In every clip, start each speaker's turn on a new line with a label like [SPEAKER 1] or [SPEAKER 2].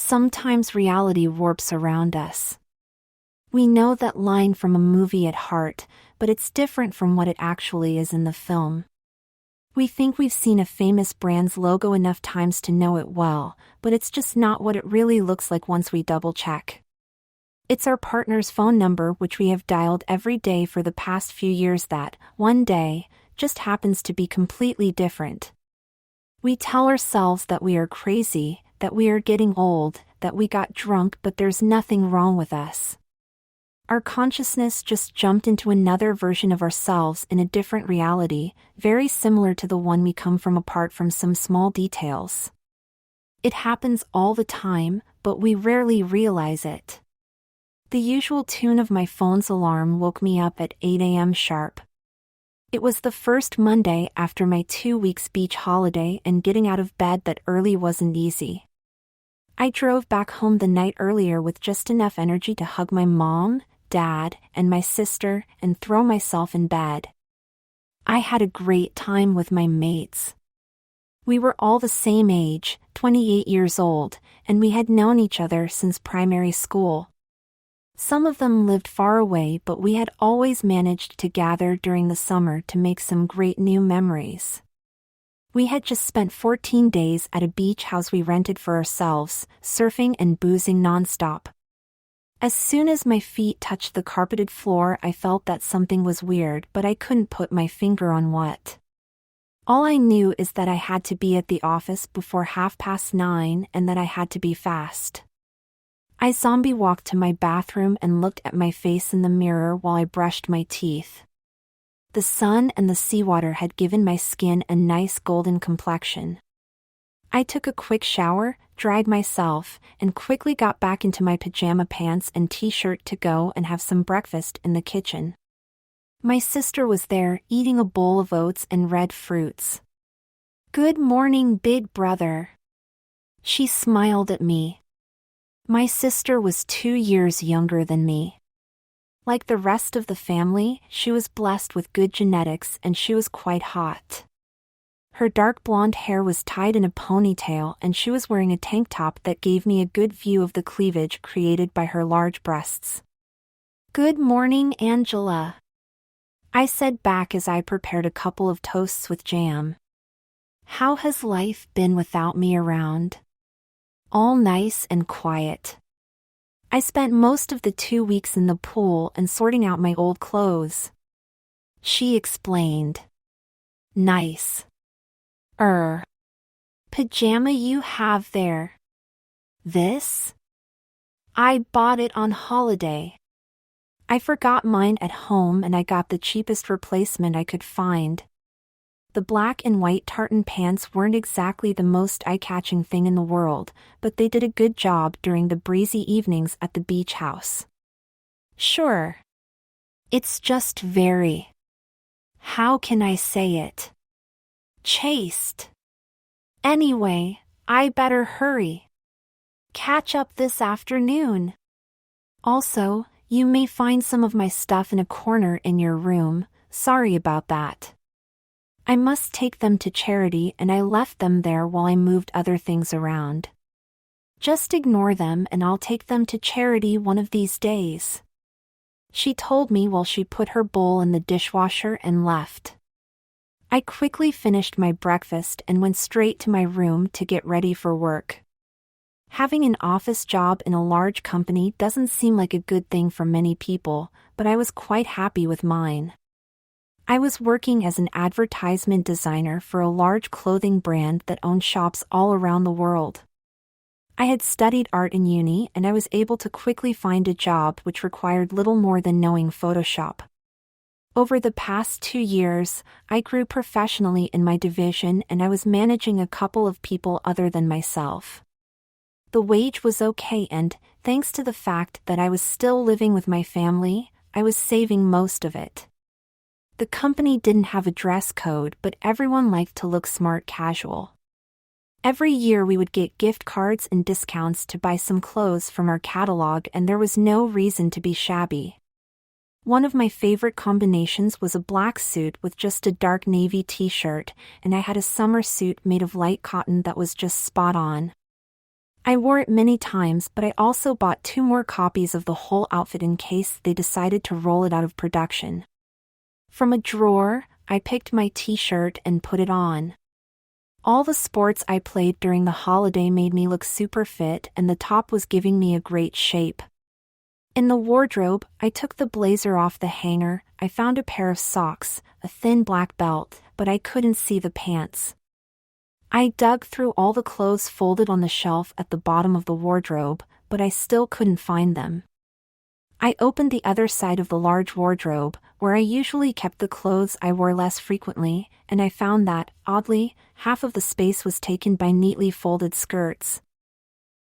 [SPEAKER 1] Sometimes reality warps around us. We know that line from a movie at heart, but it's different from what it actually is in the film. We think we've seen a famous brand's logo enough times to know it well, but it's just not what it really looks like once we double-check. It's our partner's phone number which we have dialed every day for the past few years that, one day, just happens to be completely different. We tell ourselves that we are crazy, that we are getting old, that we got drunk, but there's nothing wrong with us. Our consciousness just jumped into another version of ourselves in a different reality, very similar to the one we come from apart from some small details. It happens all the time, but we rarely realize it. The usual tune of my phone's alarm woke me up at 8 a.m. sharp. It was the first Monday after my 2 weeks beach holiday, and getting out of bed that early wasn't easy. I drove back home the night earlier with just enough energy to hug my mom, dad, and my sister and throw myself in bed. I had a great time with my mates. We were all the same age, 28 years old, and we had known each other since primary school. Some of them lived far away, but we had always managed to gather during the summer to make some great new memories. We had just spent 14 days at a beach house we rented for ourselves, surfing and boozing nonstop. As soon as my feet touched the carpeted floor, I felt that something was weird, but I couldn't put my finger on what. All I knew is that I had to be at the office before 9:30 and that I had to be fast. I zombie walked to my bathroom and looked at my face in the mirror while I brushed my teeth. The sun and the seawater had given my skin a nice golden complexion. I took a quick shower, dried myself, and quickly got back into my pajama pants and t-shirt to go and have some breakfast in the kitchen. My sister was there, eating a bowl of oats and red fruits. "Good morning, big brother." She smiled at me. My sister was 2 years younger than me. Like the rest of the family, she was blessed with good genetics and she was quite hot. Her dark blonde hair was tied in a ponytail and she was wearing a tank top that gave me a good view of the cleavage created by her large breasts. "Good morning, Angela," I said back as I prepared a couple of toasts with jam. "How has life been without me around?" "All nice and quiet. I spent most of the 2 weeks in the pool and sorting out my old clothes," she explained. "Nice. Pajama you have there. This? I bought it on holiday. I forgot mine at home and I got the cheapest replacement I could find. The black and white tartan pants weren't exactly the most eye-catching thing in the world, but they did a good job during the breezy evenings at the beach house. Sure. It's just very, how can I say it? Chaste. Anyway, I better hurry. Catch up this afternoon. Also, you may find some of my stuff in a corner in your room. Sorry about that. I must take them to charity and I left them there while I moved other things around. Just ignore them and I'll take them to charity one of these days," she told me while she put her bowl in the dishwasher and left. I quickly finished my breakfast and went straight to my room to get ready for work. Having an office job in a large company doesn't seem like a good thing for many people, but I was quite happy with mine. I was working as an advertisement designer for a large clothing brand that owned shops all around the world. I had studied art in uni and I was able to quickly find a job which required little more than knowing Photoshop. Over the past 2 years, I grew professionally in my division and I was managing a couple of people other than myself. The wage was okay and, thanks to the fact that I was still living with my family, I was saving most of it. The company didn't have a dress code, but everyone liked to look smart casual. Every year we would get gift cards and discounts to buy some clothes from our catalog and there was no reason to be shabby. One of my favorite combinations was a black suit with just a dark navy t-shirt, and I had a summer suit made of light cotton that was just spot on. I wore it many times, but I also bought 2 more copies of the whole outfit in case they decided to roll it out of production. From a drawer, I picked my t-shirt and put it on. All the sports I played during the holiday made me look super fit, and the top was giving me a great shape. In the wardrobe, I took the blazer off the hanger. I found a pair of socks, a thin black belt, but I couldn't see the pants. I dug through all the clothes folded on the shelf at the bottom of the wardrobe, but I still couldn't find them. I opened the other side of the large wardrobe, where I usually kept the clothes I wore less frequently, and I found that, oddly, half of the space was taken by neatly folded skirts.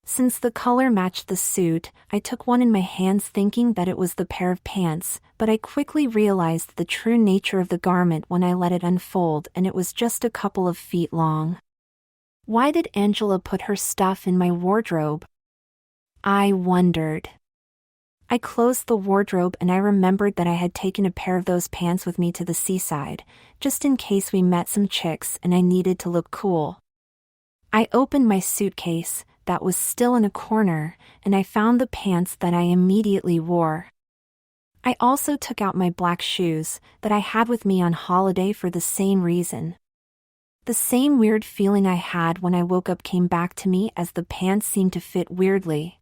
[SPEAKER 1] Since the color matched the suit, I took one in my hands thinking that it was the pair of pants, but I quickly realized the true nature of the garment when I let it unfold, and it was just a couple of feet long. Why did Angela put her stuff in my wardrobe? I wondered. I closed the wardrobe and I remembered that I had taken a pair of those pants with me to the seaside, just in case we met some chicks and I needed to look cool. I opened my suitcase, that was still in a corner, and I found the pants that I immediately wore. I also took out my black shoes that I had with me on holiday for the same reason. The same weird feeling I had when I woke up came back to me as the pants seemed to fit weirdly.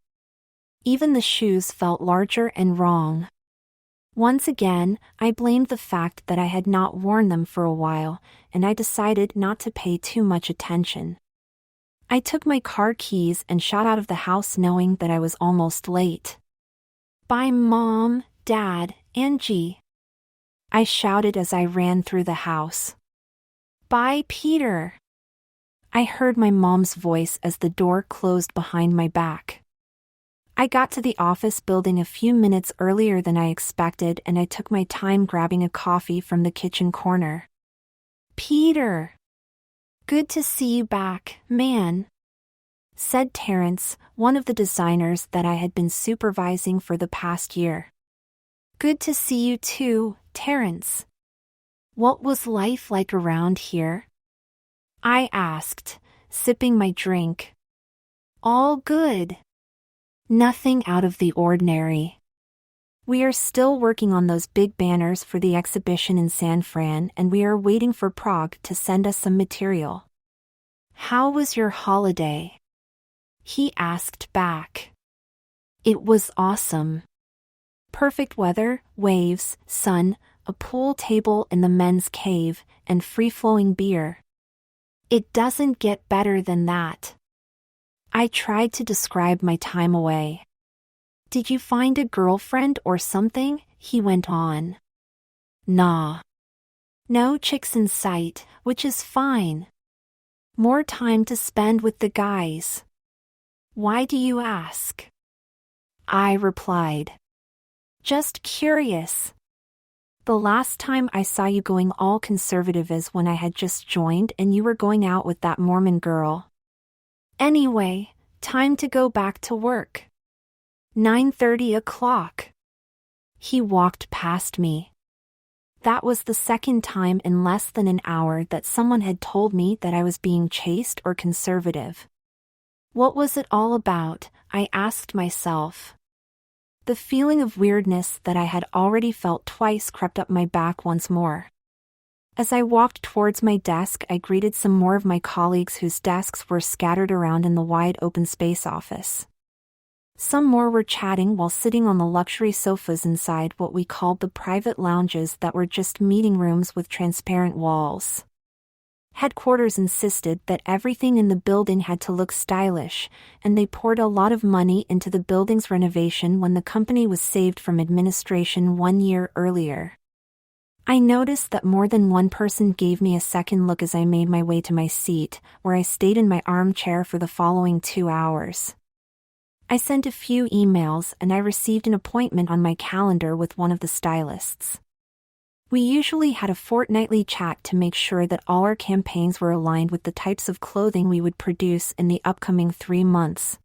[SPEAKER 1] Even the shoes felt larger and wrong. Once again, I blamed the fact that I had not worn them for a while, and I decided not to pay too much attention. I took my car keys and shot out of the house knowing that I was almost late. "Bye, Mom, Dad, Angie," I shouted as I ran through the house. "Bye, Peter," I heard my mom's voice as the door closed behind my back. I got to the office building a few minutes earlier than I expected, and I took my time grabbing a coffee from the kitchen corner. "Peter, good to see you back, man," said Terrence, one of the designers that I had been supervising for the past year. "Good to see you too, Terrence. What was life like around here?" I asked, sipping my drink. "All good. Nothing out of the ordinary. We are still working on those big banners for the exhibition in San Fran, and we are waiting for Prague to send us some material." "How was your holiday?" he asked back. "It was awesome. Perfect weather, waves, sun, a pool table in the men's cave, and free-flowing beer. It doesn't get better than that." I tried to describe my time away. "Did you find a girlfriend or something?" he went on. "Nah. No chicks in sight, which is fine. More time to spend with the guys." "Why do you ask?" I replied. "Just curious. The last time I saw you going all conservative is when I had just joined and you were going out with that Mormon girl. Anyway, time to go back to work. 9:30 o'clock. He walked past me. That was the second time in less than an hour that someone had told me that I was being chaste or conservative. What was it all about, I asked myself. The feeling of weirdness that I had already felt twice crept up my back once more. As I walked towards my desk, I greeted some more of my colleagues whose desks were scattered around in the wide open space office. Some more were chatting while sitting on the luxury sofas inside what we called the private lounges that were just meeting rooms with transparent walls. Headquarters insisted that everything in the building had to look stylish, and they poured a lot of money into the building's renovation when the company was saved from administration 1 year earlier. I noticed that more than one person gave me a second look as I made my way to my seat, where I stayed in my armchair for the following 2 hours. I sent a few emails and I received an appointment on my calendar with one of the stylists. We usually had a fortnightly chat to make sure that all our campaigns were aligned with the types of clothing we would produce in the upcoming 3 months.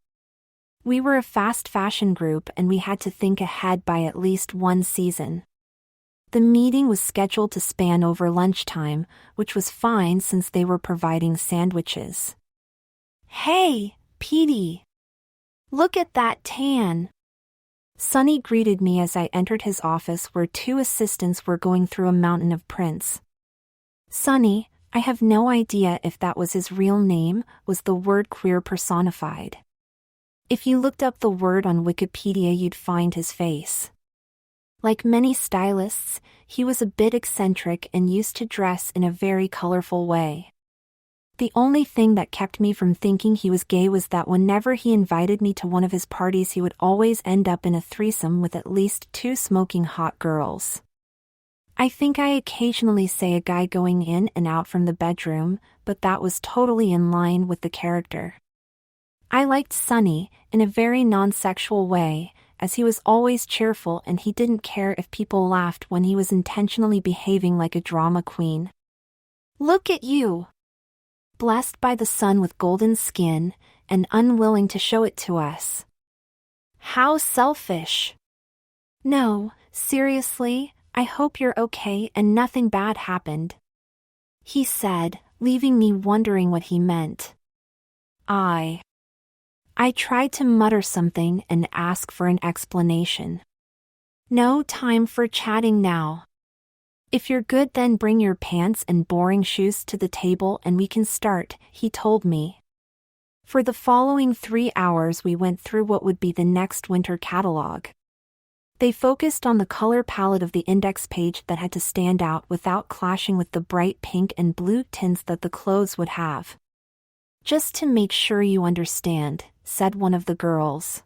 [SPEAKER 1] We were a fast fashion group and we had to think ahead by at least 1 season. The meeting was scheduled to span over lunchtime, which was fine since they were providing sandwiches. "Hey, Petey," Look at that tan. Sonny greeted me as I entered his office where two assistants were going through a mountain of prints. Sonny, I have no idea if that was his real name, was the word queer personified. If you looked up the word on Wikipedia you'd find his face. Like many stylists, he was a bit eccentric and used to dress in a very colorful way. The only thing that kept me from thinking he was gay was that whenever he invited me to one of his parties he would always end up in a threesome with at least two smoking hot girls. I think I occasionally say a guy going in and out from the bedroom, but that was totally in line with the character. I liked Sonny, in a very non-sexual way, as he was always cheerful and he didn't care if people laughed when he was intentionally behaving like a drama queen. Look at you! Blessed by the sun with golden skin, and unwilling to show it to us. How selfish! No, seriously, I hope you're okay and nothing bad happened. He said, leaving me wondering what he meant. I tried to mutter something and ask for an explanation. No time for chatting now. If you're good then bring your pants and boring shoes to the table and we can start, he told me. For the following 3 hours we went through what would be the next winter catalog. They focused on the color palette of the index page that had to stand out without clashing with the bright pink and blue tints that the clothes would have. Just to make sure you understand, said one of the girls.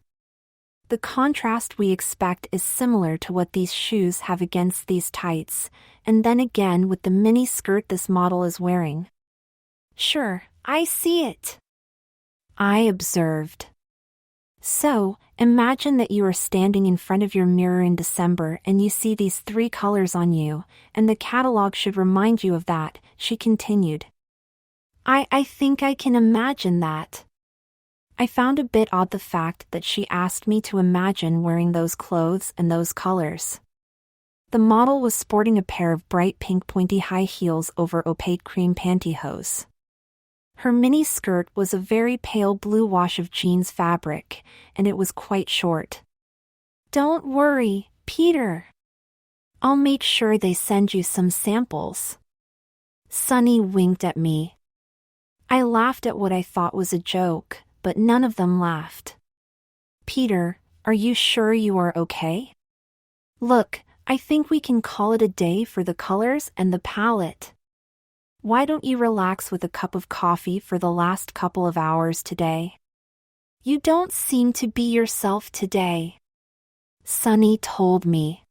[SPEAKER 1] The contrast we expect is similar to what these shoes have against these tights, and then again with the mini skirt this model is wearing. Sure, I see it, I observed. So, imagine that you are standing in front of your mirror in December and you see these 3 colors on you, and the catalog should remind you of that, she continued. I think I can imagine that. I found a bit odd the fact that she asked me to imagine wearing those clothes and those colors. The model was sporting a pair of bright pink pointy high heels over opaque cream pantyhose. Her mini skirt was a very pale blue wash of jeans fabric, and it was quite short. Don't worry, Peter. I'll make sure they send you some samples. Sonny winked at me. I laughed at what I thought was a joke, but none of them laughed. Peter, are you sure you are okay? Look, I think we can call it a day for the colors and the palette. Why don't you relax with a cup of coffee for the last couple of hours today? You don't seem to be yourself today, Sonny told me.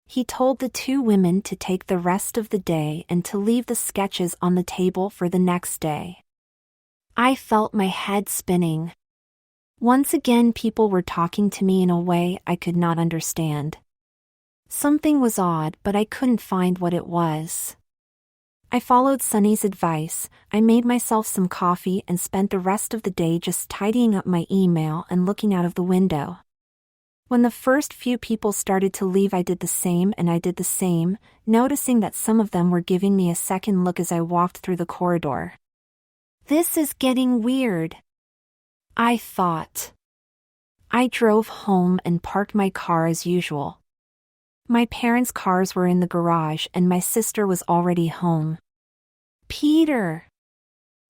[SPEAKER 1] He told the 2 women to take the rest of the day and to leave the sketches on the table for the next day. I felt my head spinning. Once again people were talking to me in a way I could not understand. Something was odd, but I couldn't find what it was. I followed Sonny's advice, I made myself some coffee and spent the rest of the day just tidying up my email and looking out of the window. When the first few people started to leave I did the same and I did the same, noticing that some of them were giving me a second look as I walked through the corridor. This is getting weird, I thought. I drove home and parked my car as usual. My parents' cars were in the garage and my sister was already home. Peter,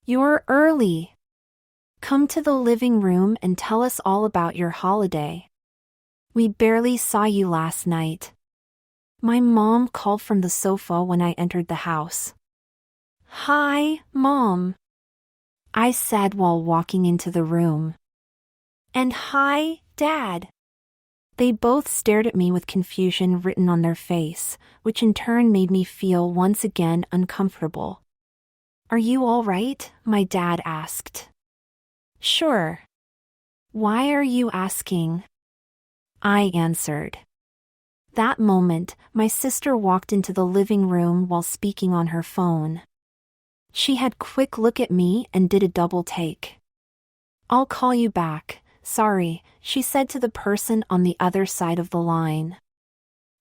[SPEAKER 1] you're early. Come to the living room and tell us all about your holiday. We barely saw you last night. My mom called from the sofa when I entered the house. Hi, Mom, I said while walking into the room. And hi, Dad. They both stared at me with confusion written on their face, which in turn made me feel once again uncomfortable. Are you all right? My dad asked. Sure. Why are you asking? I answered. That moment, my sister walked into the living room while speaking on her phone. She had a quick look at me and did a double take. I'll call you back, sorry, she said to the person on the other side of the line.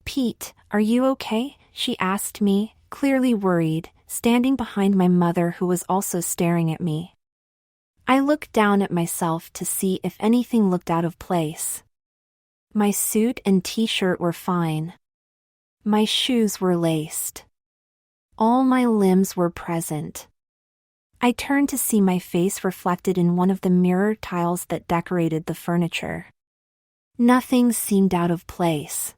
[SPEAKER 1] Pete, are you okay? She asked me, clearly worried, standing behind my mother who was also staring at me. I looked down at myself to see if anything looked out of place. My suit and t-shirt were fine. My shoes were laced. All my limbs were present. I turned to see my face reflected in one of the mirror tiles that decorated the furniture. Nothing seemed out of place.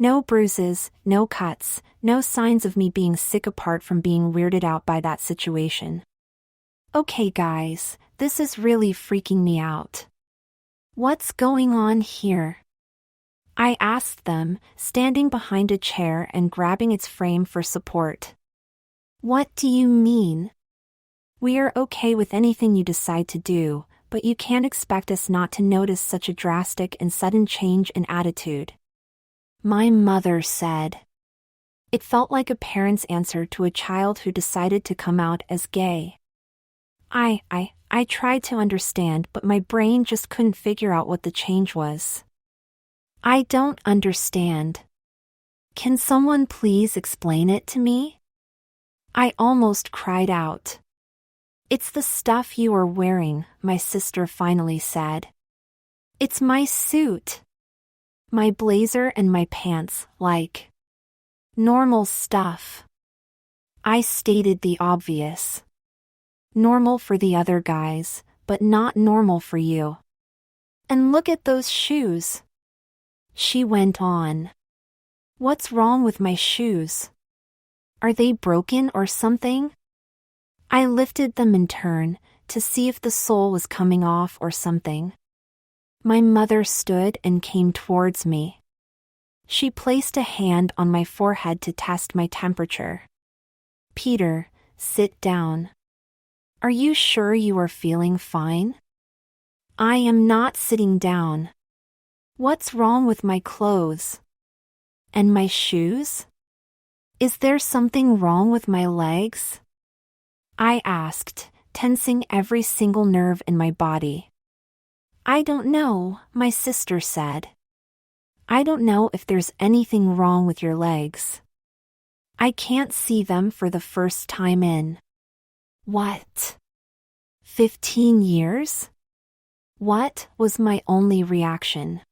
[SPEAKER 1] No bruises, no cuts, no signs of me being sick apart from being weirded out by that situation. Okay guys, this is really freaking me out. What's going on here? I asked them, standing behind a chair and grabbing its frame for support. What do you mean? We are okay with anything you decide to do, but you can't expect us not to notice such a drastic and sudden change in attitude. My mother said. It felt like a parent's answer to a child who decided to come out as gay. I tried to understand, but my brain just couldn't figure out what the change was. I don't understand. Can someone please explain it to me? I almost cried out. It's the stuff you are wearing, my sister finally said. It's my suit. My blazer and my pants, like normal stuff. I stated the obvious. Normal for the other guys, but not normal for you. And look at those shoes. She went on. What's wrong with my shoes? Are they broken or something? I lifted them in turn, to see if the sole was coming off or something. My mother stood and came towards me. She placed a hand on my forehead to test my temperature. Peter, sit down. Are you sure you are feeling fine? I am not sitting down. What's wrong with my clothes? And my shoes? Is there something wrong with my legs? I asked, tensing every single nerve in my body. I don't know, my sister said. I don't know if there's anything wrong with your legs. I can't see them for the first time in. What? 15 years? What was my only reaction?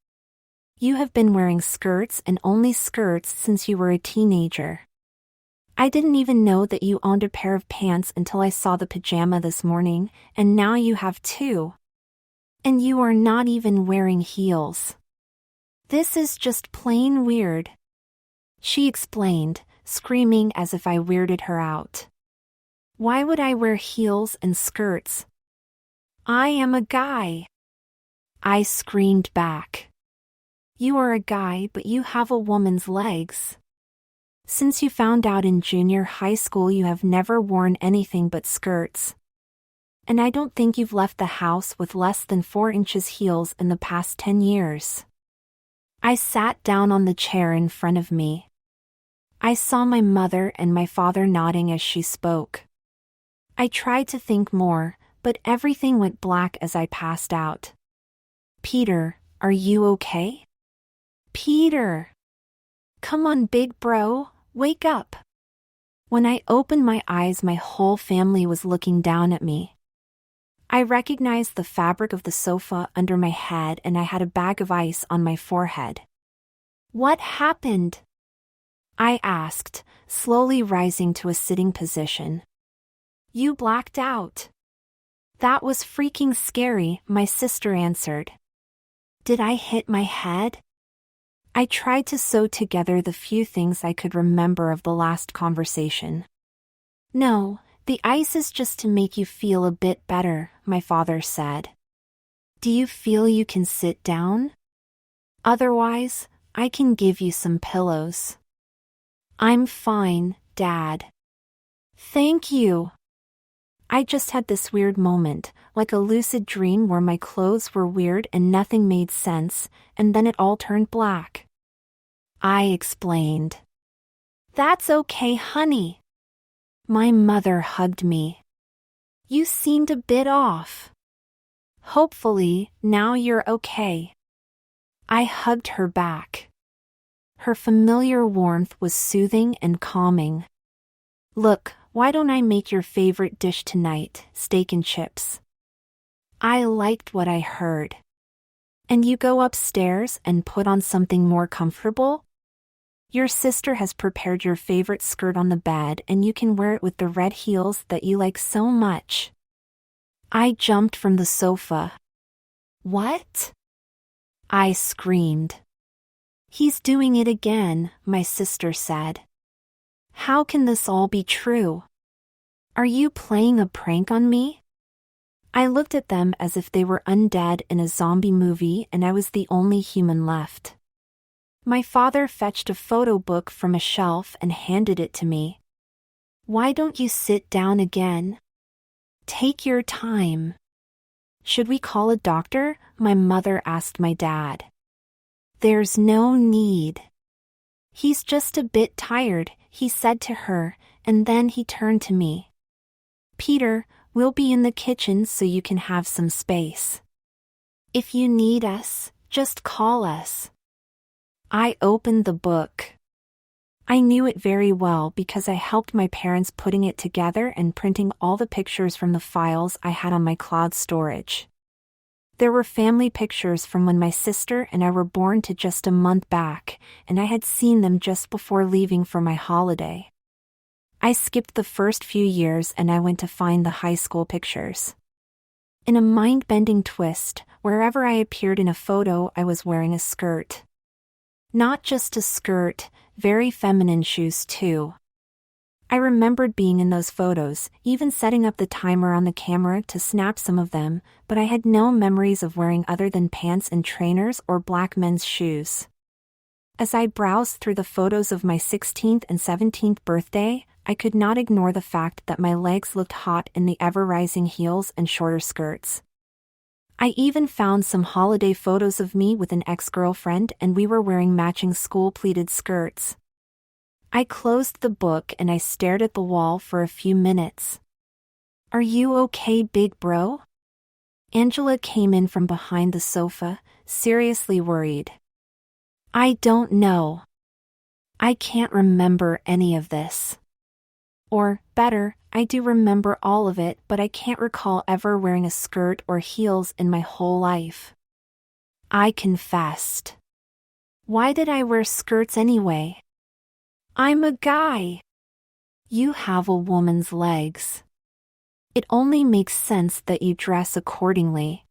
[SPEAKER 1] You have been wearing skirts and only skirts since you were a teenager. I didn't even know that you owned a pair of pants until I saw the pajama this morning, and now you have two. And you are not even wearing heels. This is just plain weird. She explained, screaming as if I weirded her out. Why would I wear heels and skirts? I am a guy. I screamed back. You are a guy, but you have a woman's legs. Since you found out in junior high school, you have never worn anything but skirts. And I don't think you've left the house with less than 4 inches heels in the past 10 years. I sat down on the chair in front of me. I saw my mother and my father nodding as she spoke. I tried to think more, but everything went black as I passed out. Peter, are you okay? Peter! Come on, big bro, wake up. When I opened my eyes, my whole family was looking down at me. I recognized the fabric of the sofa under my head, and I had a bag of ice on my forehead. What happened? I asked, slowly rising to a sitting position. You blacked out. That was freaking scary, my sister answered. Did I hit my head? I tried to sew together the few things I could remember of the last conversation. No, the ice is just to make you feel a bit better, my father said. Do you feel you can sit down? Otherwise, I can give you some pillows. I'm fine, Dad. Thank you. I just had this weird moment, like a lucid dream where my clothes were weird and nothing made sense, and then it all turned black. I explained. That's okay, honey. My mother hugged me. You seemed a bit off. Hopefully, now you're okay. I hugged her back. Her familiar warmth was soothing and calming. Look, why don't I make your favorite dish tonight, steak and chips? I liked what I heard. And you go upstairs and put on something more comfortable? Your sister has prepared your favorite skirt on the bed and you can wear it with the red heels that you like so much. I jumped from the sofa. What? I screamed. He's doing it again, my sister said. How can this all be true? Are you playing a prank on me? I looked at them as if they were undead in a zombie movie and I was the only human left. My father fetched a photo book from a shelf and handed it to me. Why don't you sit down again? Take your time. Should we call a doctor? My mother asked my dad. There's no need. He's just a bit tired, he said to her, and then he turned to me. Peter, we'll be in the kitchen so you can have some space. If you need us, just call us. I opened the book. I knew it very well because I helped my parents putting it together and printing all the pictures from the files I had on my cloud storage. There were family pictures from when my sister and I were born to just a month back, and I had seen them just before leaving for my holiday. I skipped the first few years and I went to find the high school pictures. In a mind-bending twist, wherever I appeared in a photo I was wearing a skirt. Not just a skirt, very feminine shoes too. I remembered being in those photos, even setting up the timer on the camera to snap some of them, but I had no memories of wearing other than pants and trainers or black men's shoes. As I browsed through the photos of my 16th and 17th birthday, I could not ignore the fact that my legs looked hot in the ever-rising heels and shorter skirts. I even found some holiday photos of me with an ex-girlfriend and we were wearing matching school-pleated skirts. I closed the book and I stared at the wall for a few minutes. Are you okay, big bro? Angela came in from behind the sofa, seriously worried. I don't know. I can't remember any of this. Or, better, I do remember all of it, but I can't recall ever wearing a skirt or heels in my whole life. I confessed. Why did I wear skirts anyway? I'm a guy. You have a woman's legs. It only makes sense that you dress accordingly.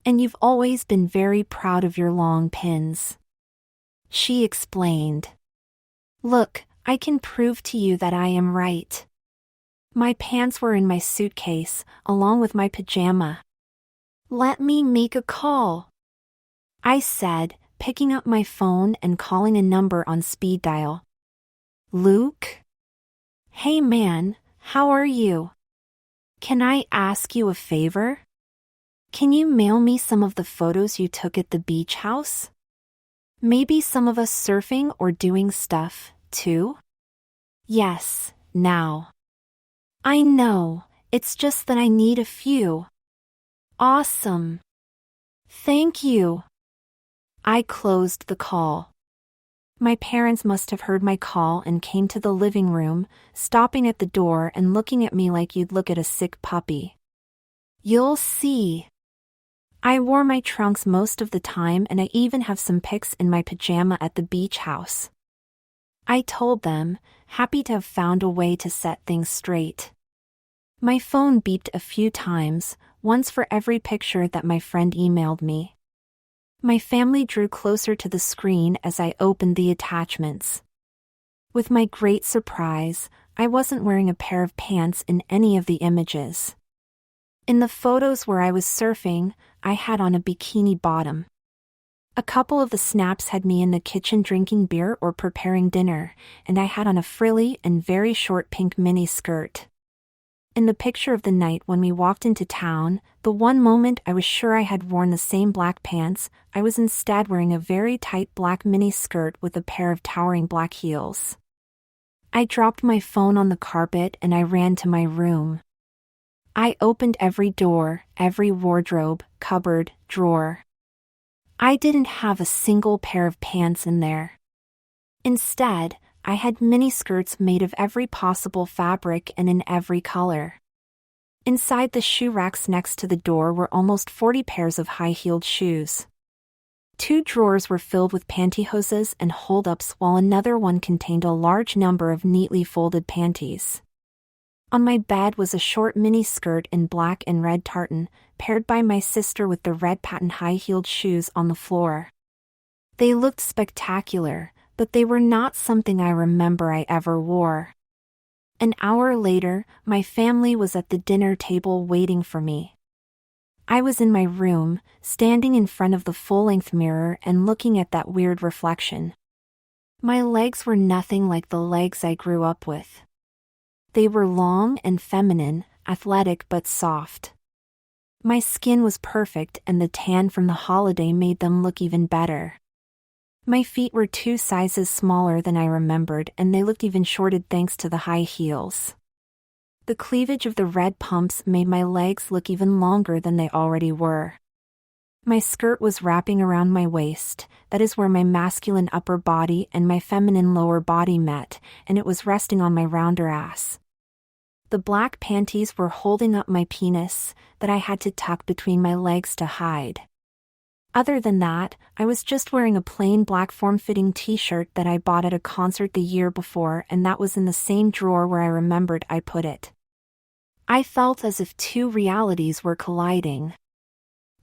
[SPEAKER 1] And you've always been very proud of your long pins. She explained. Look, I can prove to you that I am right. My pants were in my suitcase, along with my pajama. Let me make a call, I said, picking up my phone and calling a number on speed dial. Luke? Hey man, how are you? Can I ask you a favor? Can you mail me some of the photos you took at the beach house? Maybe some of us surfing or doing stuff, too? Yes, now. I know, it's just that I need a few. Awesome. Thank you. I closed the call. My parents must have heard my call and came to the living room, stopping at the door and looking at me like you'd look at a sick puppy. You'll see. I wore my trunks most of the time and I even have some pics in my pajama at the beach house. I told them, happy to have found a way to set things straight. My phone beeped a few times, once for every picture that my friend emailed me. My family drew closer to the screen as I opened the attachments. With my great surprise, I wasn't wearing a pair of pants in any of the images. In the photos where I was surfing, I had on a bikini bottom. A couple of the snaps had me in the kitchen drinking beer or preparing dinner, and I had on a frilly and very short pink mini skirt. In the picture of the night when we walked into town, the one moment I was sure I had worn the same black pants, I was instead wearing a very tight black mini skirt with a pair of towering black heels. I dropped my phone on the carpet and I ran to my room. I opened every door, every wardrobe, cupboard, drawer. I didn't have a single pair of pants in there. Instead, I had mini skirts made of every possible fabric and in every color. Inside the shoe racks next to the door were almost 40 pairs of high-heeled shoes. 2 drawers were filled with pantyhoses and hold-ups, while another one contained a large number of neatly folded panties. On my bed was a short mini skirt in black and red tartan, paired by my sister with the red patent high-heeled shoes on the floor. They looked spectacular, but they were not something I remember I ever wore. An hour later, my family was at the dinner table waiting for me. I was in my room, standing in front of the full-length mirror and looking at that weird reflection. My legs were nothing like the legs I grew up with. They were long and feminine, athletic but soft. My skin was perfect, and the tan from the holiday made them look even better. My feet were 2 sizes smaller than I remembered, and they looked even shorted thanks to the high heels. The cleavage of the red pumps made my legs look even longer than they already were. My skirt was wrapping around my waist, that is where my masculine upper body and my feminine lower body met, and it was resting on my rounder ass. The black panties were holding up my penis, that I had to tuck between my legs to hide. Other than that, I was just wearing a plain black form-fitting t-shirt that I bought at a concert the year before, and that was in the same drawer where I remembered I put it. I felt as if 2 realities were colliding.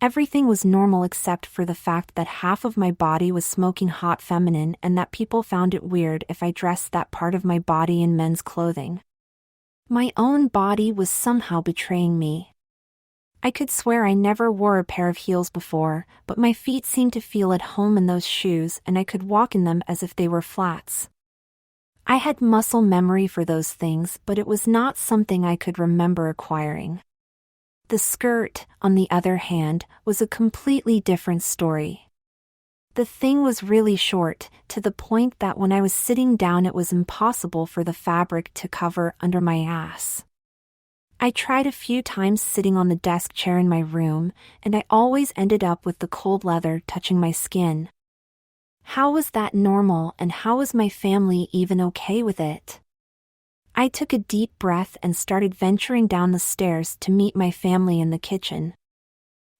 [SPEAKER 1] Everything was normal except for the fact that half of my body was smoking hot feminine and that people found it weird if I dressed that part of my body in men's clothing. My own body was somehow betraying me. I could swear I never wore a pair of heels before, but my feet seemed to feel at home in those shoes, and I could walk in them as if they were flats. I had muscle memory for those things, but it was not something I could remember acquiring. The skirt, on the other hand, was a completely different story. The thing was really short, to the point that when I was sitting down it was impossible for the fabric to cover under my ass. I tried a few times sitting on the desk chair in my room, and I always ended up with the cold leather touching my skin. How was that normal, and how was my family even okay with it? I took a deep breath and started venturing down the stairs to meet my family in the kitchen.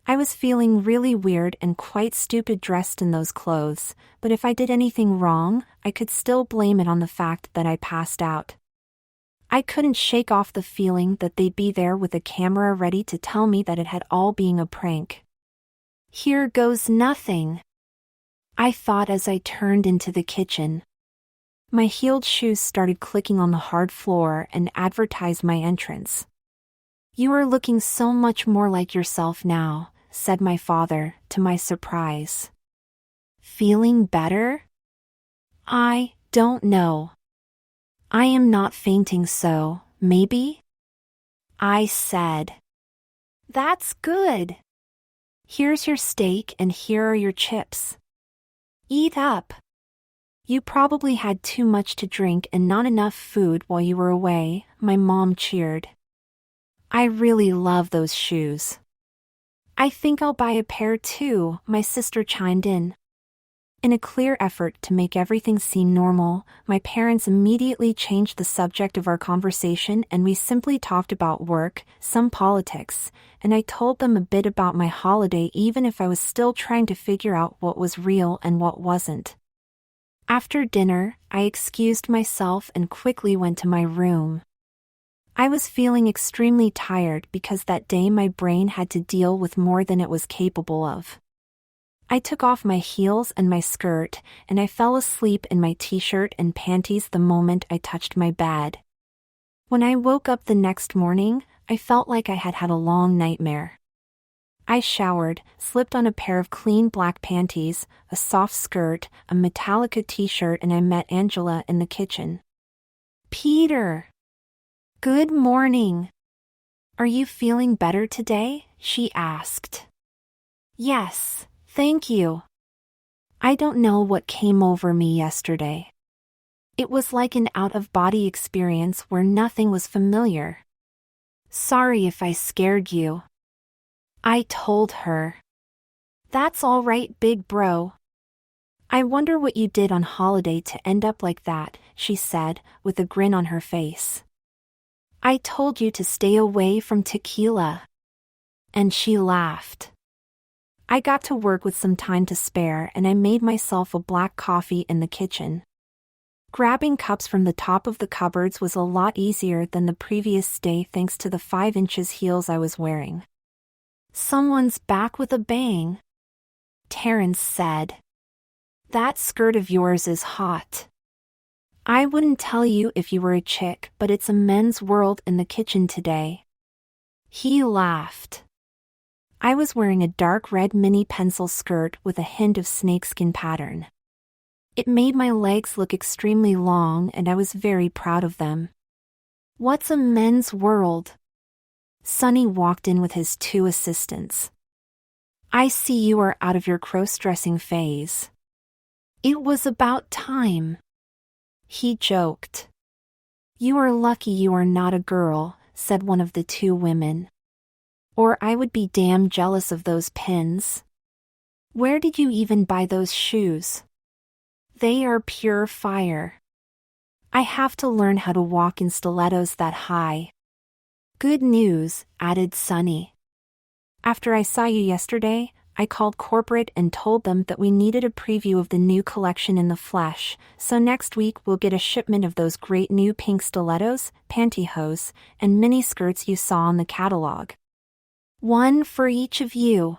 [SPEAKER 1] I was feeling really weird and quite stupid dressed in those clothes, but if I did anything wrong, I could still blame it on the fact that I passed out. I couldn't shake off the feeling that they'd be there with a camera ready to tell me that it had all been a prank. Here goes nothing, I thought as I turned into the kitchen. My heeled shoes started clicking on the hard floor and advertised my entrance. "You are looking so much more like yourself now," said my father, to my surprise. "Feeling better?" "I don't know. I am not fainting, so, maybe?" I said. "That's good. Here's your steak and here are your chips. Eat up. You probably had too much to drink and not enough food while you were away," my mom cheered. "I really love those shoes." "I think I'll buy a pair too," my sister chimed in. In a clear effort to make everything seem normal, my parents immediately changed the subject of our conversation and we simply talked about work, some politics, and I told them a bit about my holiday even if I was still trying to figure out what was real and what wasn't. After dinner, I excused myself and quickly went to my room. I was feeling extremely tired because that day my brain had to deal with more than it was capable of. I took off my heels and my skirt, and I fell asleep in my t-shirt and panties the moment I touched my bed. When I woke up the next morning, I felt like I had had a long nightmare. I showered, slipped on a pair of clean black panties, a soft skirt, a Metallica t-shirt, and I met Angela in the kitchen. "Peter! Good morning. Are you feeling better today?" she asked. "Yes. Thank you. I don't know what came over me yesterday. It was like an out-of-body experience where nothing was familiar. Sorry if I scared you." I told her. "That's all right, big bro. I wonder what you did on holiday to end up like that," she said, with a grin on her face. I told you to stay away from tequila. And she laughed. I got to work with some time to spare and I made myself a black coffee in the kitchen. Grabbing cups from the top of the cupboards was a lot easier than the previous day thanks to the 5 inches heels I was wearing. Someone's back with a bang, Terrence said. That skirt of yours is hot. I wouldn't tell you if you were a chick, but it's a men's world in the kitchen today. He laughed. I was wearing a dark red mini pencil skirt with a hint of snakeskin pattern. It made my legs look extremely long and I was very proud of them. What's a men's world? Sonny walked in with his 2 assistants. I see you are out of your cross-dressing phase. It was about time. He joked. You are lucky you are not a girl, said one of the 2 women. Or I would be damn jealous of those pins. Where did you even buy those shoes? They are pure fire. I have to learn how to walk in stilettos that high. Good news, added Sonny. After I saw you yesterday, I called corporate and told them that we needed a preview of the new collection in the flesh, so next week we'll get a shipment of those great new pink stilettos, pantyhose, and mini skirts you saw on the catalog. One for each of you,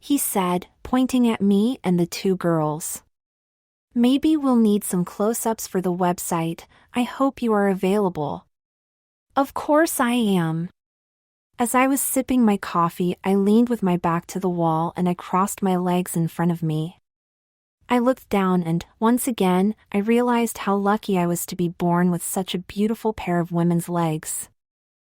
[SPEAKER 1] he said, pointing at me and the 2 girls. Maybe we'll need some close-ups for the website. I hope you are available. Of course I am. As I was sipping my coffee, I leaned with my back to the wall and I crossed my legs in front of me. I looked down and, once again, I realized how lucky I was to be born with such a beautiful pair of women's legs.